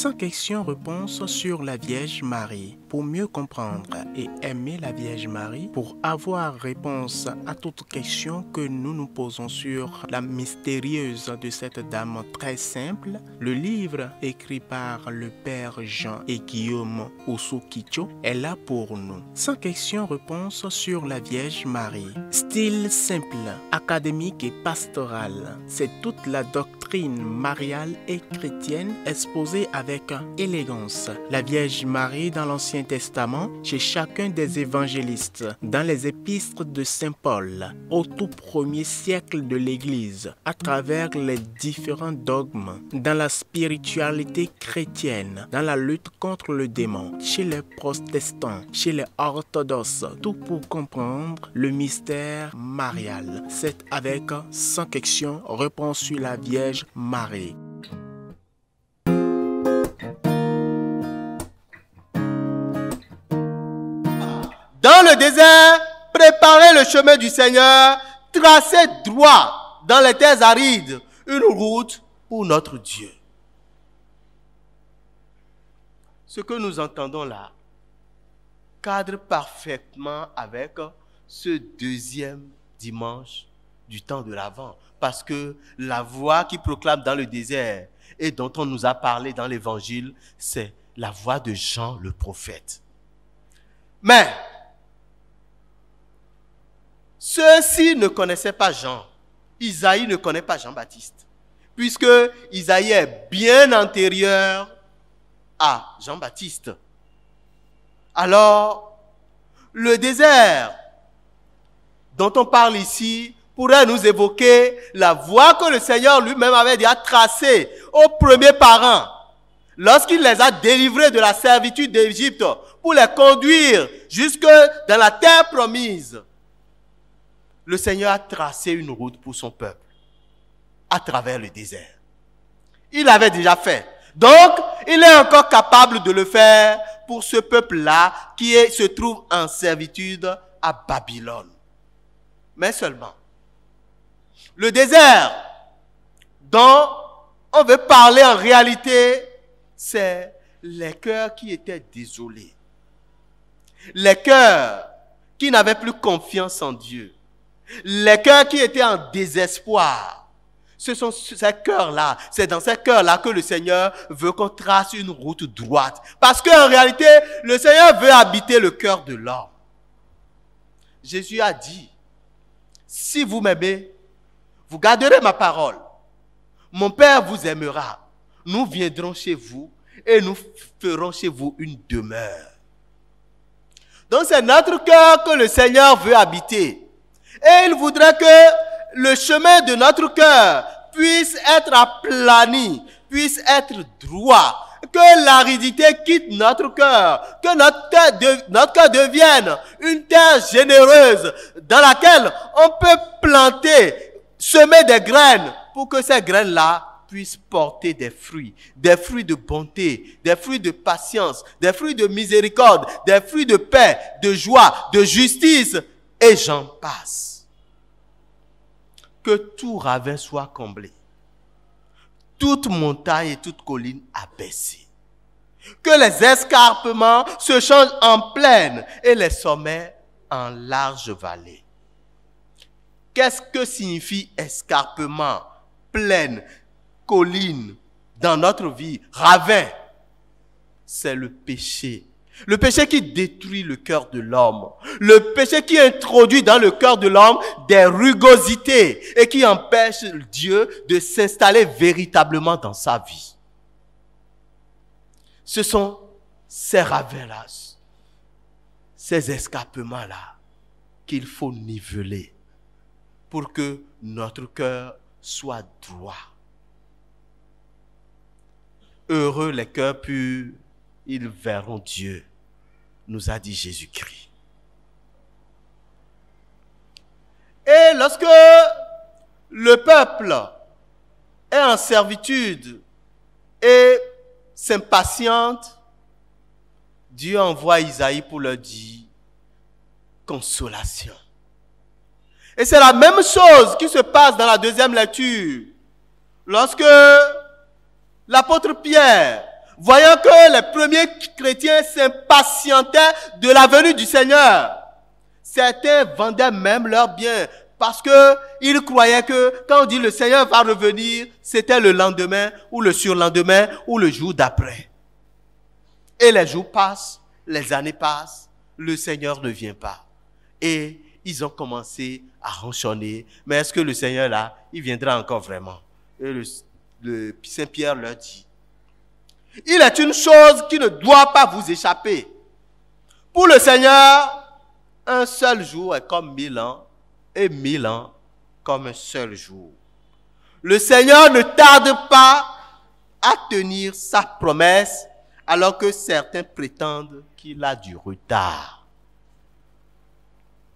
Sans question-réponse sur la Vierge Marie. Pour mieux comprendre et aimer la Vierge Marie, pour avoir réponse à toutes questions que nous nous posons sur la mystérieuse de cette dame très simple, le livre écrit par le Père Jean et Guillaume Osukicho est là pour nous. Sans question-réponse sur la Vierge Marie. Style simple, académique et pastoral. C'est toute la doctrine mariale et chrétienne exposée avec élégance. La Vierge Marie dans l'Ancien Testament, chez chacun des évangélistes, dans les épîtres de Saint Paul, au tout premier siècle de l'Église, à travers les différents dogmes, dans la spiritualité chrétienne, dans la lutte contre le démon, chez les protestants, chez les orthodoxes, tout pour comprendre le mystère marial. C'est avec Sans question, réponse sur la Vierge Marie. Dans le désert, préparez le chemin du Seigneur, tracez droit dans les terres arides, une route pour notre Dieu. Ce que nous entendons là cadre parfaitement avec ce deuxième dimanche du temps de l'Avent, parce que la voix qui proclame dans le désert et dont on nous a parlé dans l'Évangile, c'est la voix de Jean le prophète. Mais ceux-ci ne connaissaient pas Jean. Isaïe ne connaît pas Jean-Baptiste, puisque Isaïe est bien antérieur à Jean-Baptiste. Alors, le désert dont on parle ici pourrait nous évoquer la voie que le Seigneur lui-même avait déjà tracée aux premiers parents, lorsqu'il les a délivrés de la servitude d'Égypte pour les conduire jusque dans la terre promise. Le Seigneur a tracé une route pour son peuple à travers le désert. Il l'avait déjà fait. Donc, il est encore capable de le faire pour ce peuple-là qui se trouve en servitude à Babylone. Mais seulement, le désert dont on veut parler en réalité, c'est les cœurs qui étaient désolés. Les cœurs qui n'avaient plus confiance en Dieu. Les cœurs qui étaient en désespoir. Ce sont ces cœurs-là, c'est dans ces cœurs-là que le Seigneur veut qu'on trace une route droite. Parce qu'en réalité, le Seigneur veut habiter le cœur de l'homme. Jésus a dit, si vous m'aimez, vous garderez ma parole. Mon Père vous aimera. Nous viendrons chez vous et nous ferons chez vous une demeure. Donc c'est notre cœur que le Seigneur veut habiter. Et il voudrait que le chemin de notre cœur puisse être aplani, puisse être droit, que l'aridité quitte notre cœur, que notre cœur devienne une terre généreuse dans laquelle on peut planter, semer des graines pour que ces graines-là puissent porter des fruits de bonté, des fruits de patience, des fruits de miséricorde, des fruits de paix, de joie, de justice, et j'en passe. Que tout ravin soit comblé, toute montagne et toute colline abaissée, que les escarpements se changent en plaine et les sommets en large vallée. Qu'est-ce que signifie escarpement, plaine, colline dans notre vie, ravin? C'est le péché. Le péché qui détruit le cœur de l'homme. Le péché qui introduit dans le cœur de l'homme des rugosités et qui empêche Dieu de s'installer véritablement dans sa vie. Ce sont ces ravins-là, ces escapements-là qu'il faut niveler pour que notre cœur soit droit. Heureux les cœurs purs, ils verront Dieu, nous a dit Jésus-Christ. Et lorsque le peuple est en servitude et s'impatiente, Dieu envoie Isaïe pour leur dire consolation. Et c'est la même chose qui se passe dans la deuxième lecture. Lorsque l'apôtre Pierre voyant que les premiers chrétiens s'impatientaient de la venue du Seigneur, certains vendaient même leurs biens parce qu'ils croyaient que quand on dit le Seigneur va revenir, c'était le lendemain ou le surlendemain ou le jour d'après. Et les jours passent, les années passent, le Seigneur ne vient pas. Et ils ont commencé à ronchonner. Mais est-ce que le Seigneur là, il viendra encore vraiment? Et le Saint-Pierre leur dit, il est une chose qui ne doit pas vous échapper. Pour le Seigneur, un seul jour est comme 1000 ans, et 1000 ans comme un seul jour. Le Seigneur ne tarde pas à tenir sa promesse, alors que certains prétendent qu'il a du retard.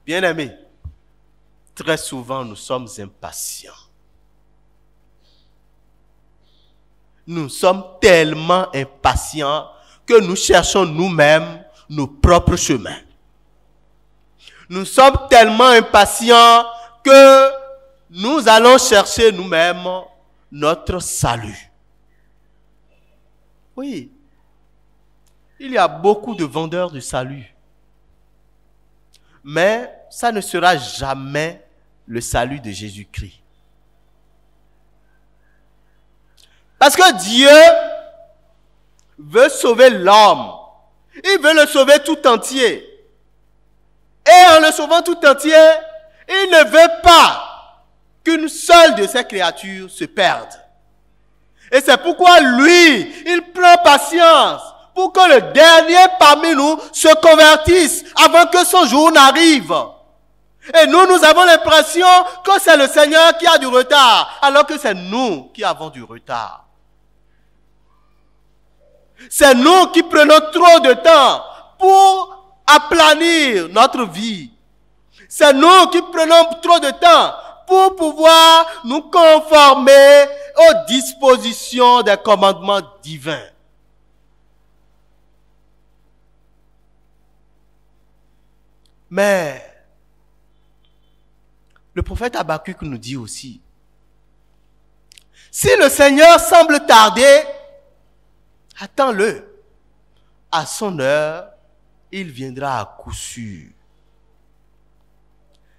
Bien-aimés, très souvent nous sommes impatients. Nous sommes tellement impatients que nous cherchons nous-mêmes nos propres chemins. Nous sommes tellement impatients que nous allons chercher nous-mêmes notre salut. Oui, il y a beaucoup de vendeurs de salut. Mais ça ne sera jamais le salut de Jésus-Christ. Parce que Dieu veut sauver l'homme. Il veut le sauver tout entier. Et en le sauvant tout entier, il ne veut pas qu'une seule de ses créatures se perde. Et c'est pourquoi lui, il prend patience pour que le dernier parmi nous se convertisse avant que son jour n'arrive. Et nous avons l'impression que c'est le Seigneur qui a du retard, alors que c'est nous qui avons du retard. C'est nous qui prenons trop de temps pour aplanir notre vie. C'est nous qui prenons trop de temps pour pouvoir nous conformer aux dispositions des commandements divins. Mais le prophète Habakkuk nous dit aussi, si le Seigneur semble tarder, attends-le. À son heure, il viendra à coup sûr.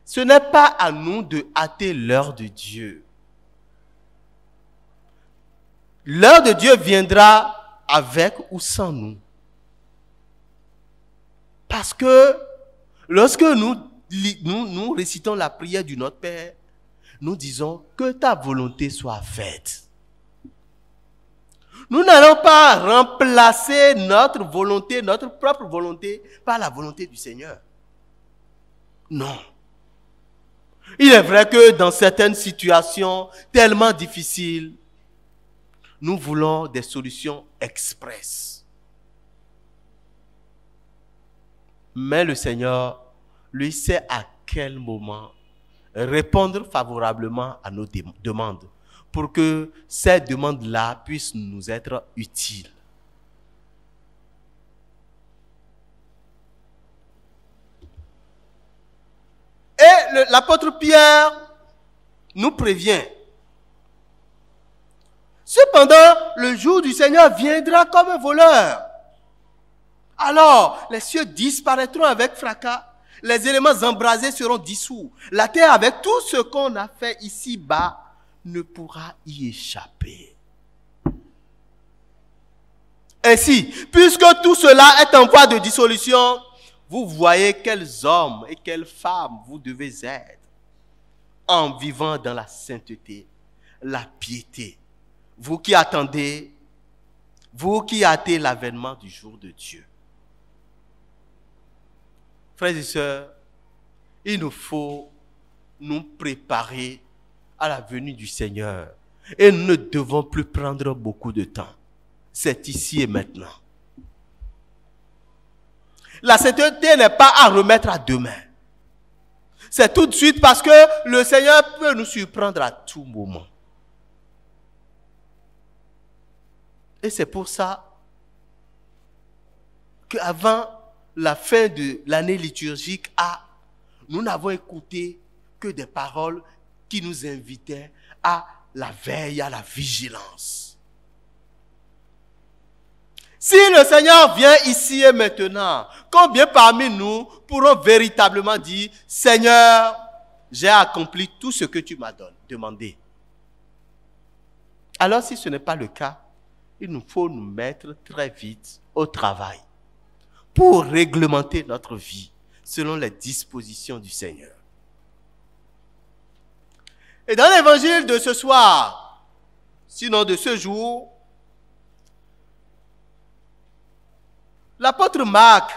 Ce n'est pas à nous de hâter l'heure de Dieu. L'heure de Dieu viendra avec ou sans nous. Parce que lorsque nous récitons la prière du Notre Père, nous disons que ta volonté soit faite. Nous n'allons pas remplacer notre volonté, notre propre volonté, par la volonté du Seigneur. Non. Il est vrai que dans certaines situations tellement difficiles, nous voulons des solutions express. Mais le Seigneur, lui, sait à quel moment répondre favorablement à nos demandes pour que ces demandes-là puissent nous être utiles. Et l'apôtre Pierre nous prévient. Cependant, le jour du Seigneur viendra comme un voleur. Alors, les cieux disparaîtront avec fracas, les éléments embrasés seront dissous. La terre, avec tout ce qu'on a fait ici-bas, ne pourra y échapper. Ainsi, puisque tout cela est en voie de dissolution, vous voyez quels hommes et quelles femmes vous devez être en vivant dans la sainteté, la piété. Vous qui attendez, vous qui hâtez l'avènement du jour de Dieu. Frères et sœurs, il nous faut nous préparer à la venue du Seigneur. Et nous ne devons plus prendre beaucoup de temps. C'est ici et maintenant. La sainteté n'est pas à remettre à demain. C'est tout de suite parce que le Seigneur peut nous surprendre à tout moment. Et c'est pour ça qu'avant la fin de l'année liturgique A, nous n'avons écouté que des paroles qui nous invitaient à la veille, à la vigilance. Si le Seigneur vient ici et maintenant, combien parmi nous pourront véritablement dire, Seigneur, j'ai accompli tout ce que tu m'as demandé? Alors si ce n'est pas le cas, il nous faut nous mettre très vite au travail pour réglementer notre vie selon les dispositions du Seigneur. Et dans l'évangile de ce soir, sinon de ce jour, l'apôtre Marc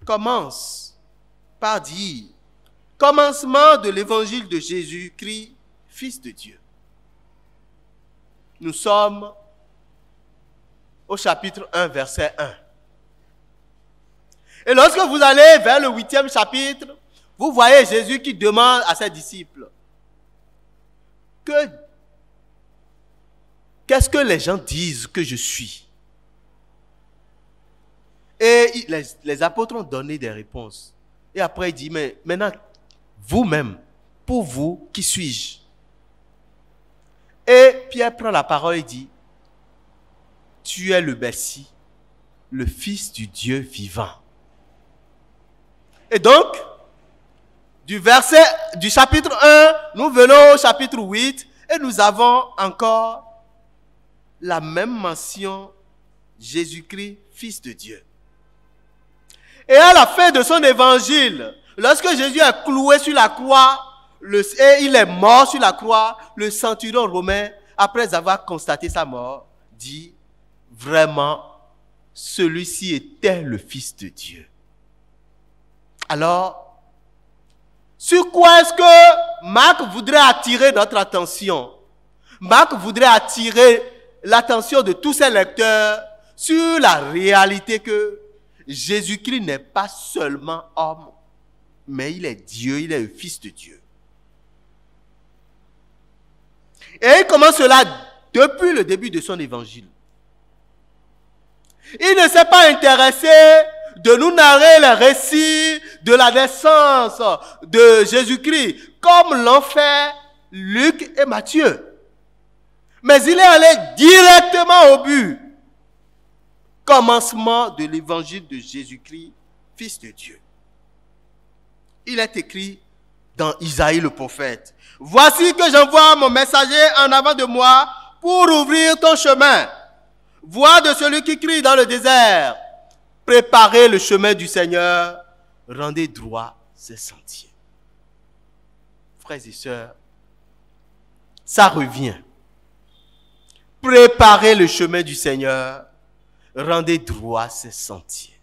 commence par dire, commencement de l'évangile de Jésus-Christ, Fils de Dieu. Nous sommes au chapitre 1, verset 1. Et lorsque vous allez vers le 8e chapitre, vous voyez Jésus qui demande à ses disciples, qu'est-ce que les gens disent que je suis? Et les apôtres ont donné des réponses. Et après il dit, mais maintenant, vous-même, pour vous, qui suis-je? Et Pierre prend la parole et dit, tu es le Messie, le Fils du Dieu vivant. Et donc, du chapitre 1, nous venons au chapitre 8 et nous avons encore la même mention, Jésus-Christ, Fils de Dieu. Et à la fin de son évangile, lorsque Jésus est cloué sur la croix, et il est mort sur la croix, le centurion romain, après avoir constaté sa mort, dit, vraiment, celui-ci était le Fils de Dieu. Alors, sur quoi est-ce que Marc voudrait attirer notre attention? Marc voudrait attirer l'attention de tous ses lecteurs sur la réalité que Jésus-Christ n'est pas seulement homme, mais il est Dieu, il est le Fils de Dieu. Et il commence cela depuis le début de son évangile. Il ne s'est pas intéressé de nous narrer les récits de la naissance de Jésus-Christ, comme l'ont fait Luc et Matthieu. Mais il est allé directement au but. Commencement de l'évangile de Jésus-Christ, Fils de Dieu. Il est écrit dans Isaïe le prophète, « Voici que j'envoie mon messager en avant de moi pour ouvrir ton chemin. Voix de celui qui crie dans le désert, préparez le chemin du Seigneur, rendez droit ses sentiers. » Frères et sœurs, ça revient. Préparez le chemin du Seigneur, rendez droit ses sentiers.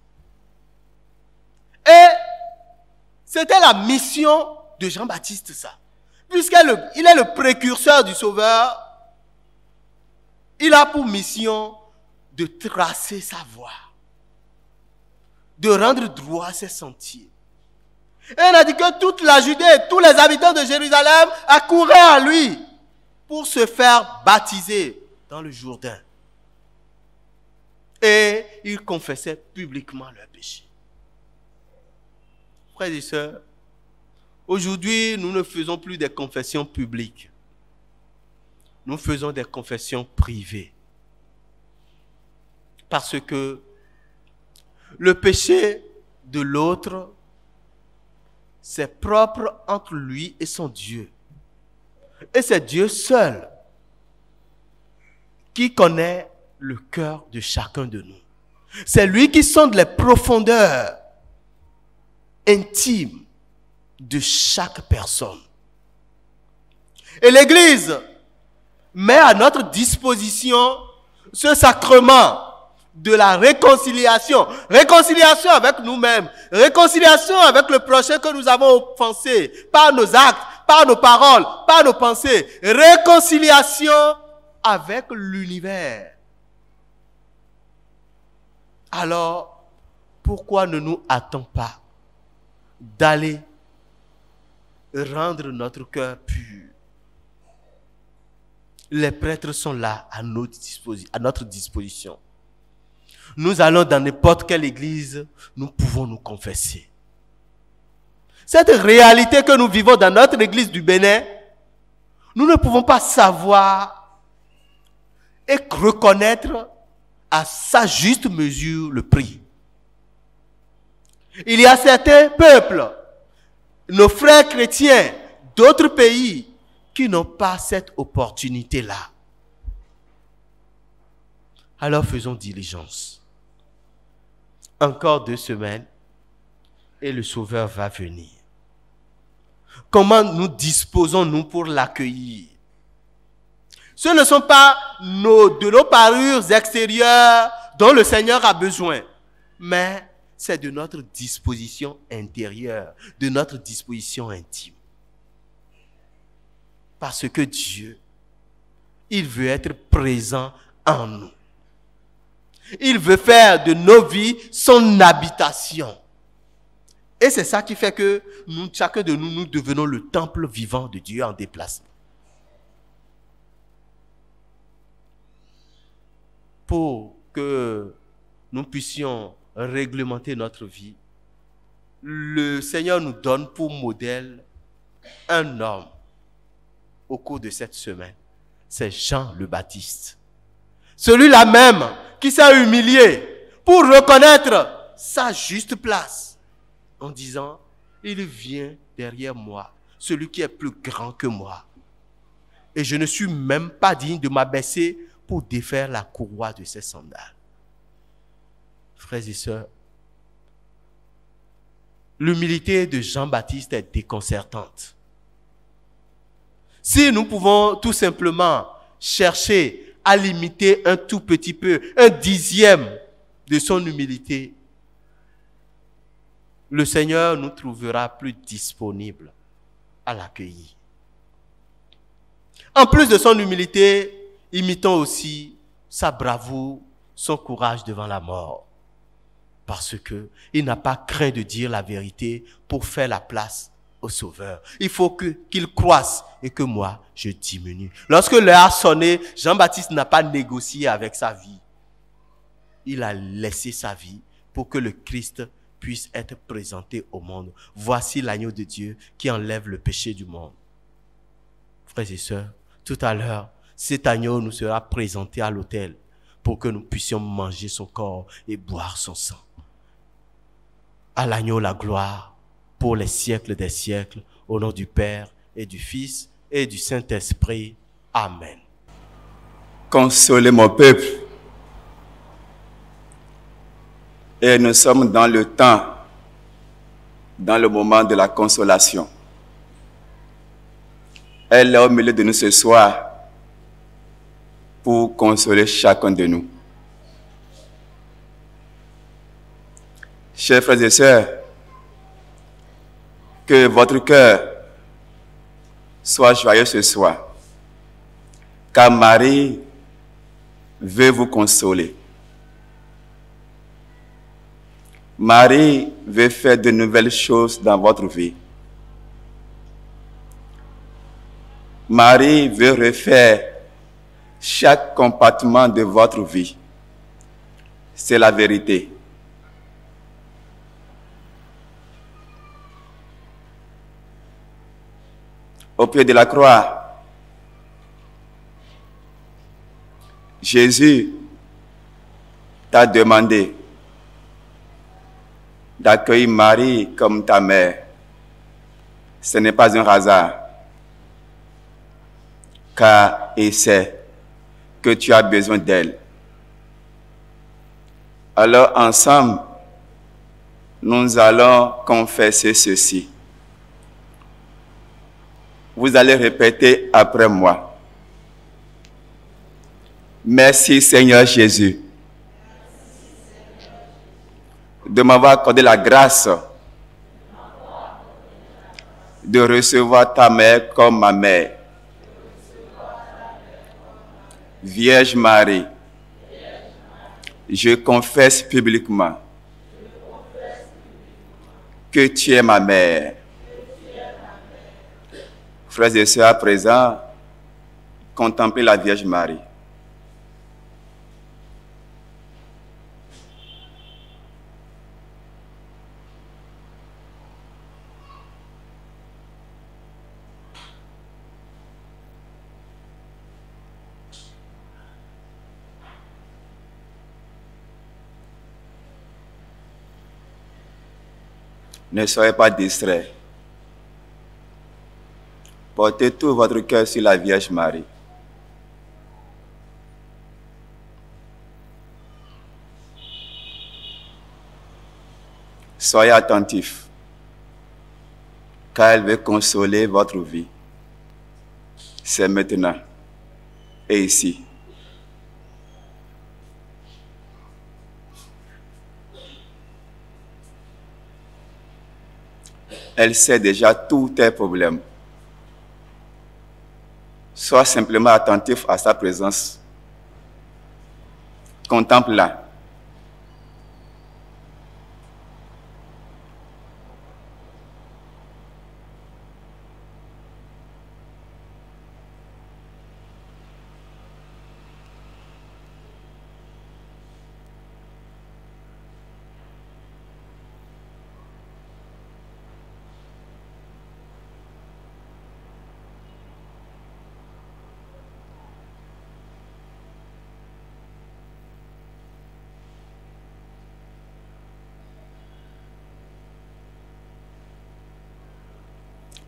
Et c'était la mission de Jean-Baptiste, ça. Puisqu'il est le précurseur du Sauveur, il a pour mission de tracer sa voie, de rendre droit ses sentiers. Et on a dit que toute la Judée, tous les habitants de Jérusalem accouraient à lui pour se faire baptiser dans le Jourdain. Et ils confessaient publiquement leurs péchés. Frères et sœurs, aujourd'hui, nous ne faisons plus des confessions publiques. Nous faisons des confessions privées. Parce que le péché de l'autre, c'est propre entre lui et son Dieu. Et c'est Dieu seul qui connaît le cœur de chacun de nous. C'est lui qui sonde les profondeurs intimes de chaque personne. Et l'Église met à notre disposition ce sacrement de la réconciliation. Réconciliation avec nous-mêmes. Réconciliation avec le prochain que nous avons offensé par nos actes, par nos paroles, par nos pensées. Réconciliation avec l'univers. Alors, pourquoi ne nous hâtons pas d'aller rendre notre cœur pur? Les prêtres sont là à notre disposition. Nous allons dans n'importe quelle église, nous pouvons nous confesser. Cette réalité que nous vivons dans notre église du Bénin, nous ne pouvons pas savoir et reconnaître à sa juste mesure le prix. Il y a certains peuples, nos frères chrétiens d'autres pays, qui n'ont pas cette opportunité-là. Alors faisons diligence. Encore 2 semaines et le Sauveur va venir. Comment nous disposons-nous pour l'accueillir? Ce ne sont pas de nos parures extérieures dont le Seigneur a besoin, mais c'est de notre disposition intérieure, de notre disposition intime. Parce que Dieu, il veut être présent en nous. Il veut faire de nos vies son habitation. Et c'est ça qui fait que chacun de nous, nous devenons le temple vivant de Dieu en déplacement. Pour que nous puissions réglementer notre vie, le Seigneur nous donne pour modèle un homme au cours de cette semaine. C'est Jean le Baptiste. Celui-là même qui s'est humilié pour reconnaître sa juste place en disant, il vient derrière moi, celui qui est plus grand que moi. Et je ne suis même pas digne de m'abaisser pour défaire la courroie de ses sandales. Frères et sœurs, l'humilité de Jean-Baptiste est déconcertante. Si nous pouvons tout simplement chercher à limiter un tout petit peu, 1/10 de son humilité, le Seigneur nous trouvera plus disponibles à l'accueillir. En plus de son humilité, imitons aussi sa bravoure, son courage devant la mort. Parce qu'il n'a pas craint de dire la vérité pour faire la place au Sauveur. Il faut qu'il croisse et que moi, je diminue. Lorsque l'heure a sonné, Jean-Baptiste n'a pas négocié avec sa vie. Il a laissé sa vie pour que le Christ puisse être présenté au monde. Voici l'agneau de Dieu qui enlève le péché du monde. Frères et sœurs, tout à l'heure, cet agneau nous sera présenté à l'autel pour que nous puissions manger son corps et boire son sang. À l'agneau la gloire pour les siècles des siècles, au nom du Père et du Fils et du Saint-Esprit. Amen. Consolez mon peuple. Et nous sommes dans le temps, dans le moment de la consolation. Elle est au milieu de nous ce soir pour consoler chacun de nous. Chers frères et sœurs, que votre cœur soit joyeux ce soir, car Marie veut vous consoler. Marie veut faire de nouvelles choses dans votre vie. Marie veut refaire chaque compartiment de votre vie. C'est la vérité. Au pied de la croix, Jésus t'a demandé d'accueillir Marie comme ta mère. Ce n'est pas un hasard, car il sait que tu as besoin d'elle. Alors ensemble, nous allons confesser ceci. Vous allez répéter après moi. Merci Seigneur Jésus de m'avoir accordé la grâce de recevoir ta mère comme ma mère. Vierge Marie, je confesse publiquement que tu es ma mère. Frères et sœurs, à présent, contemplez la Vierge Marie. Ne soyez pas distraits. Portez tout votre cœur sur la Vierge Marie. Soyez attentifs, car elle veut consoler votre vie. C'est maintenant et ici. Elle sait déjà tous tes problèmes. Sois simplement attentif à sa présence. Contemple-la.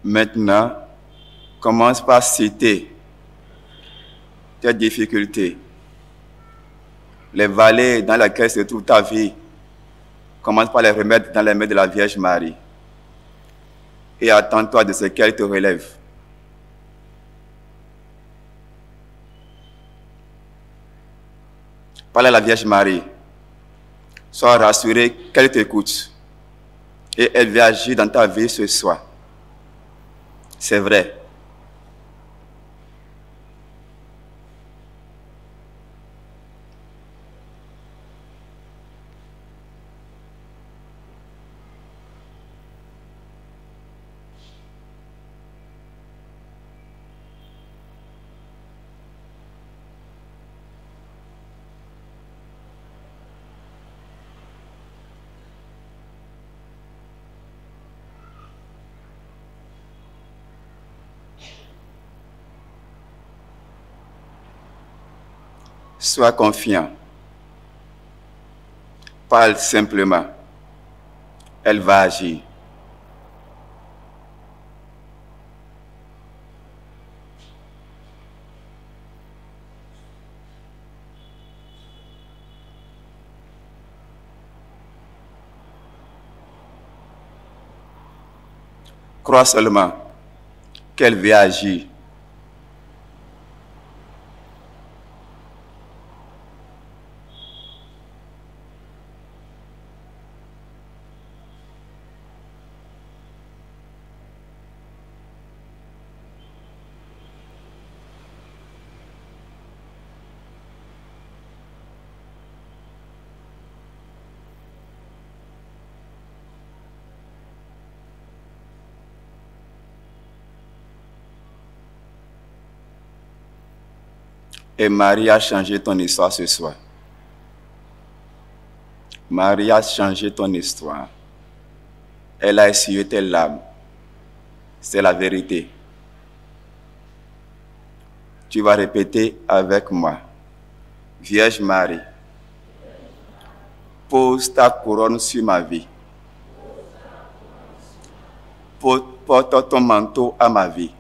Maintenant, commence par citer tes difficultés, les vallées dans lesquelles se trouve ta vie. Commence par les remettre dans les mains de la Vierge Marie et attends-toi de ce qu'elle te relève. Parle à la Vierge Marie. Sois rassuré qu'elle t'écoute et elle va agir dans ta vie ce soir. C'est vrai. Sois confiant. Parle simplement. Elle va agir. Crois seulement qu'elle veut agir. Et Marie a changé ton histoire ce soir. Marie a changé ton histoire. Elle a essuyé tes larmes. C'est la vérité. Tu vas répéter avec moi. Vierge Marie, pose ta couronne sur ma vie. Porte ton manteau à ma vie.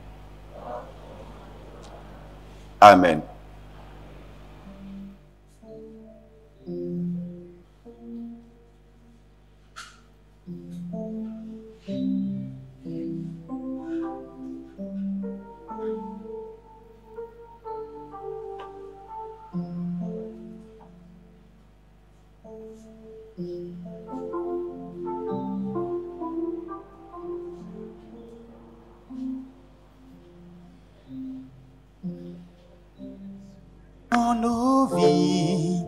Amen. Dans nos vies,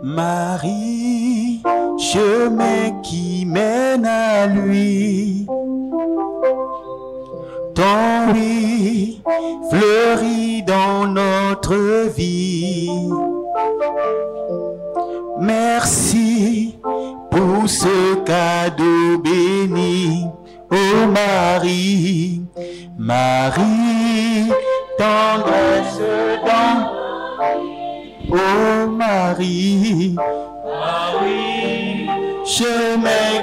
Marie, chemin qui mène à lui. Ton oui fleurit dans notre vie. Merci pour ce cadeau béni, ô Marie, Marie, tendresse dans, ô Marie, Marie, chemin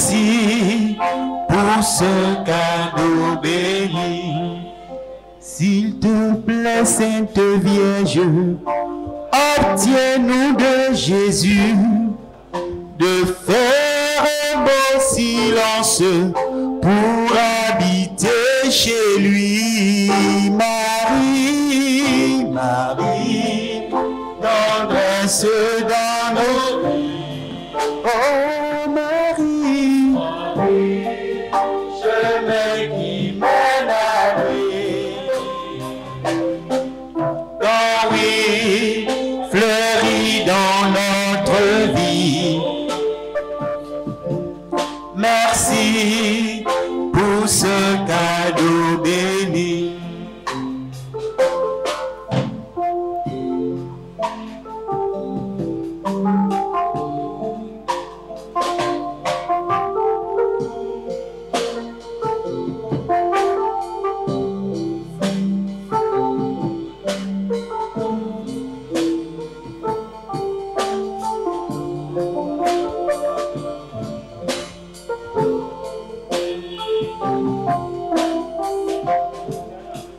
merci pour ce cadeau béni. S'il te plaît, Sainte Vierge, obtiens-nous de Jésus de faire un beau silence pour habiter chez lui. Marie, Marie, tendresse dans nos vies. Oh Marie, chemin qui mène à lui. Oh oui, fleurit dans notre vie. Merci pour ce cadeau béni.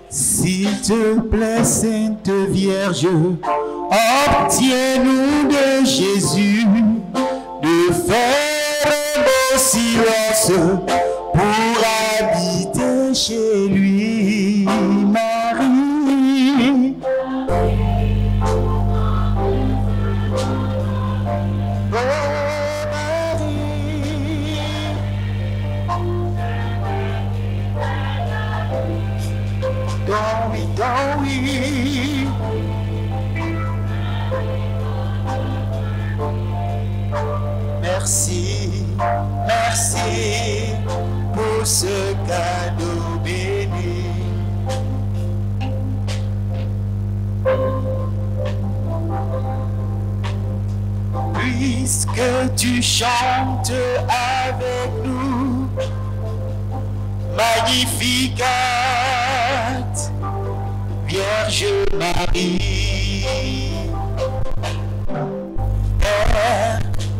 S'il te plaît, Sainte Vierge, obtiens-nous de Jésus de faire un beau silence pour habiter chez lui. Marie, oui. Merci, merci pour ce cadeau béni. Puisque tu chantes avec nous, Magnificat, Vierge Marie,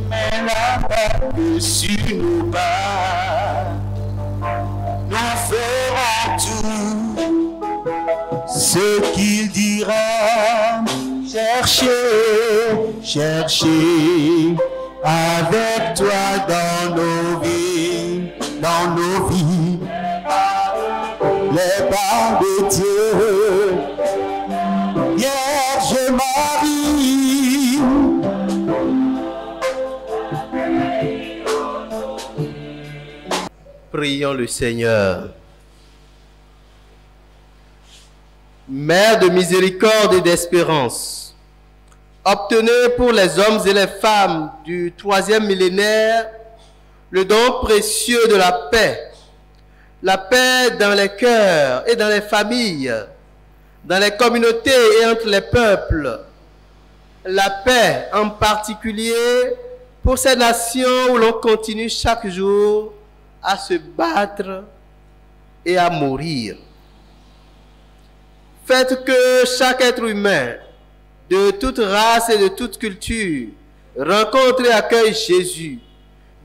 mets la main sur nos pas, nous ferons tout ce qu'il dira. Cherchez, cherchez avec toi dans nos vies, les pas de Dieu. Vierge Marie, prions le Seigneur. Mère de miséricorde et d'espérance, obtenez pour les hommes et les femmes du 3e millénaire le don précieux de la paix dans les cœurs et dans les familles, dans les communautés et entre les peuples, la paix en particulier pour ces nations où l'on continue chaque jour à se battre et à mourir. Faites que chaque être humain, de toute race et de toute culture, rencontre et accueille Jésus,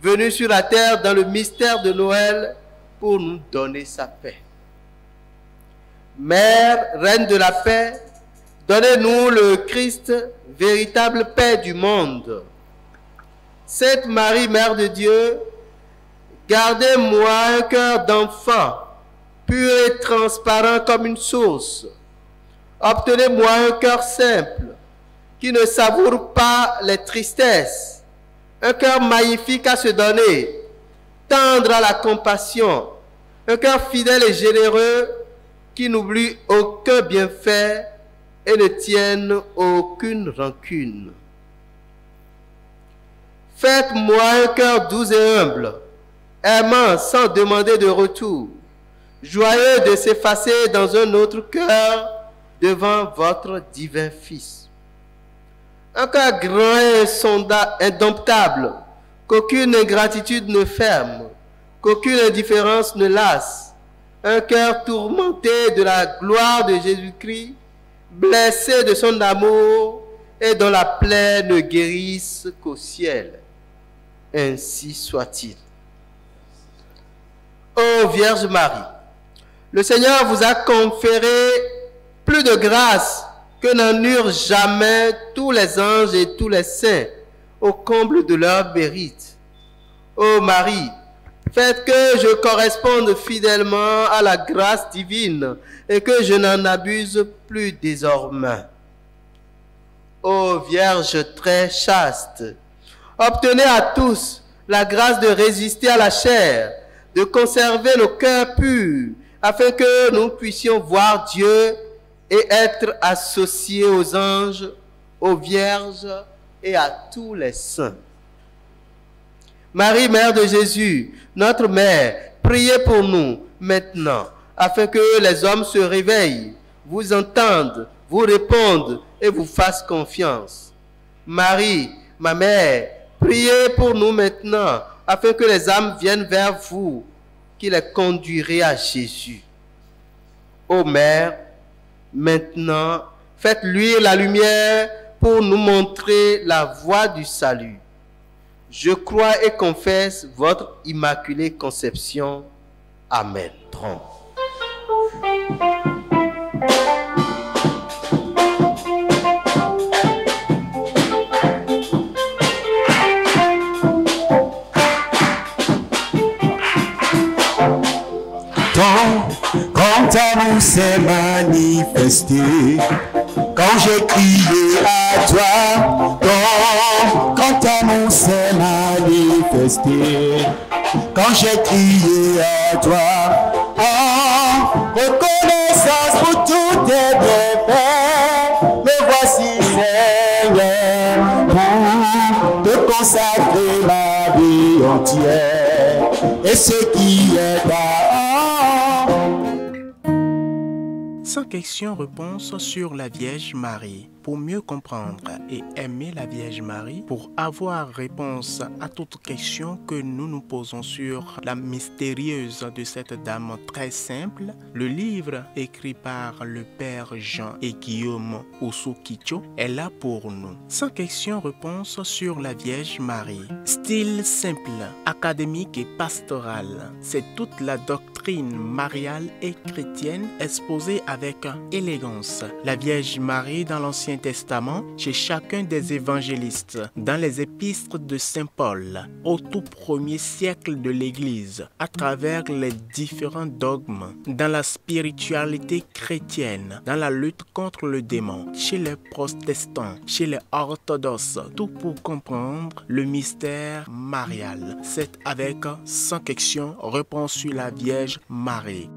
venu sur la terre dans le mystère de Noël pour nous donner sa paix. Mère, Reine de la paix, donnez-nous le Christ, véritable paix du monde. Sainte Marie, Mère de Dieu, gardez-moi un cœur d'enfant, pur et transparent comme une source. Obtenez-moi un cœur simple, qui ne savoure pas les tristesses, un cœur magnifique à se donner, tendre à la compassion, un cœur fidèle et généreux, qui n'oublie aucun bienfait et ne tienne aucune rancune. Faites-moi un cœur doux et humble, aimant sans demander de retour, joyeux de s'effacer dans un autre cœur devant votre divin Fils. Un cœur grand et indomptable, qu'aucune ingratitude ne ferme, qu'aucune indifférence ne lasse. Un cœur tourmenté de la gloire de Jésus-Christ, blessé de son amour et dont la plaie ne guérisse qu'au ciel. Ainsi soit-il. Ô Vierge Marie, le Seigneur vous a conféré plus de grâce que n'en eurent jamais tous les anges et tous les saints au comble de leur mérite. Ô Marie, faites que je corresponde fidèlement à la grâce divine et que je n'en abuse plus désormais. Ô Vierge très chaste, obtenez à tous la grâce de résister à la chair, de conserver nos cœurs purs, afin que nous puissions voir Dieu et être associés aux anges, aux vierges et à tous les saints. Marie, Mère de Jésus, notre Mère, priez pour nous maintenant, afin que les hommes se réveillent, vous entendent, vous répondent et vous fassent confiance. Marie, ma Mère, priez pour nous maintenant, afin que les âmes viennent vers vous, qui les conduirez à Jésus. Ô Mère, maintenant, faites luire la lumière pour nous montrer la voie du salut. Je crois et confesse votre immaculée conception. Amen. Quand ta amour s'est manifesté, quand j'ai crié à toi, quand ta amour s'est manifesté, quand j'ai crié à toi, en reconnaissance pour tous tes bienfaits, me voici Seigneur, pour te consacrer ma vie entière, et ce qui est à Sans question-réponse sur la Vierge Marie. Pour mieux comprendre et aimer la Vierge Marie, pour avoir réponse à toutes questions que nous nous posons sur la mystérieuse de cette dame très simple, le livre écrit par le Père Jean et Guillaume Osukicho est là pour nous. Sans question-réponse sur la Vierge Marie. Style simple, académique et pastoral. C'est toute la doctrine mariale et chrétienne exposée avec élégance. La Vierge Marie dans l'Ancien Testament, chez chacun des évangélistes, dans les épîtres de Saint Paul, au tout premier siècle de l'Église, à travers les différents dogmes, dans la spiritualité chrétienne, dans la lutte contre le démon, chez les protestants, chez les orthodoxes, tout pour comprendre le mystère marial. C'est avec sans question réponse sur la Vierge Marie.